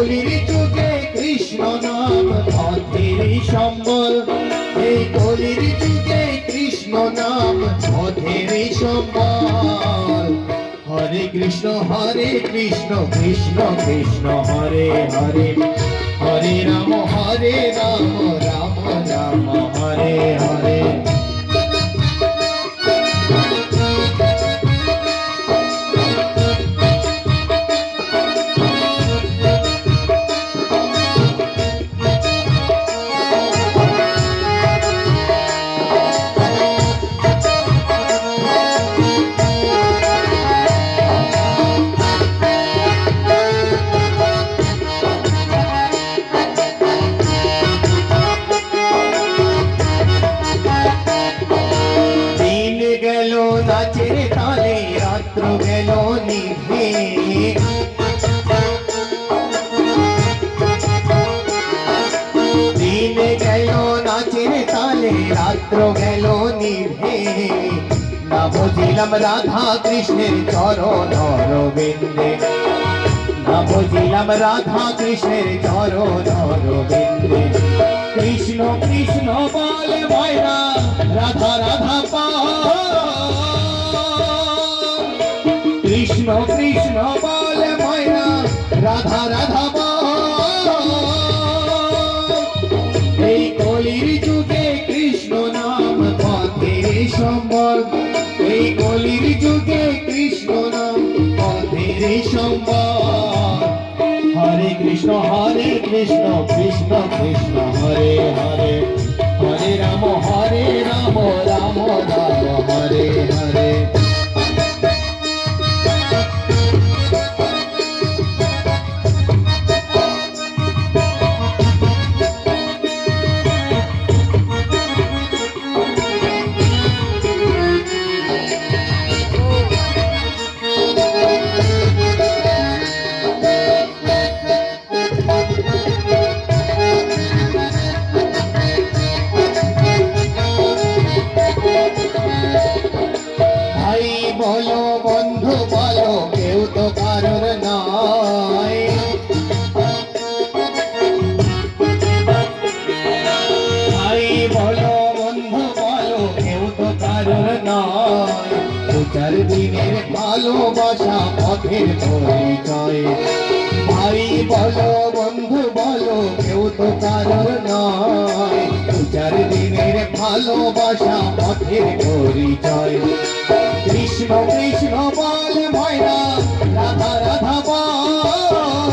কলির যুগে কৃষ্ণ নাম পথের সম্বল, এই কলির যুগে কৃষ্ণ নাম পথের সম্বল। হরে কৃষ্ণ কৃষ্ণ কৃষ্ণ হরে হরে, হরে রাম রাম রাম হরে হরে। নাচের তালে রাত্র গেল নিভে, দিন গেল নাচের তালে রাত্র গেল নিভে। না বুঝিলাম রাধা কৃষ্ণের চরণ অরবিন্দে, না বুঝিলাম রাধা কৃষ্ণের চরণ অরবিন্দে। কৃষ্ণ কৃষ্ণ বলে ময়না রাধা রাধা কৃষ্ণ কৃষ্ণ বলে ময়না রাধা রাধা এই কলির যুগে কৃষ্ণ নাম পথের সম্বল, এই কলির যুগে কৃষ্ণ নাম পথের সম্বল। হরে কৃষ্ণ কৃষ্ণ কৃষ্ণ হরে হরে, হরে রাম রাম রাম হরে হরে। বলো বন্ধু বলো কেউ তো কারোর নয়, ভাই বলো বন্ধু বলো কেউ তো কারোর নয়। দু চার দিনের ভালোবাসা পথের পরিচয়, ভাই বলো বন্ধু বলো কেউ তো কারোর নয়। দু চার দিনের ভালোবাসা পথের পরিচয়। কৃষ্ণ কৃষ্ণ বলে ময়না রাধা রাধা বল,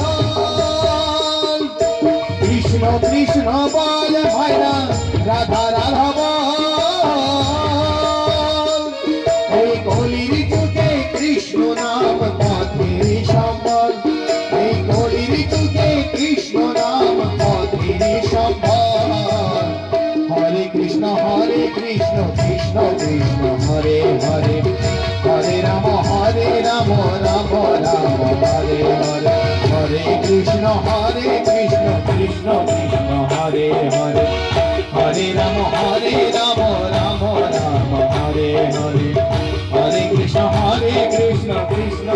কৃষ্ণ কৃষ্ণ বলে ময়না রাধা রাধা বল। এই কলির যুগে কৃষ্ণ নাম পথের সম্বল, এই কলির যুগে কৃষ্ণ নাম পথের সম্বল। হরে কৃষ্ণ কৃষ্ণ কৃষ্ণ হরে হরে, হরে রাম রাম রাম হরে হরে। হরে কৃষ্ণ কৃষ্ণ কৃষ্ণ হরে হরে, হরে রাম রাম রাম রাম হরে হরে। হরে কৃষ্ণ কৃষ্ণ কৃষ্ণ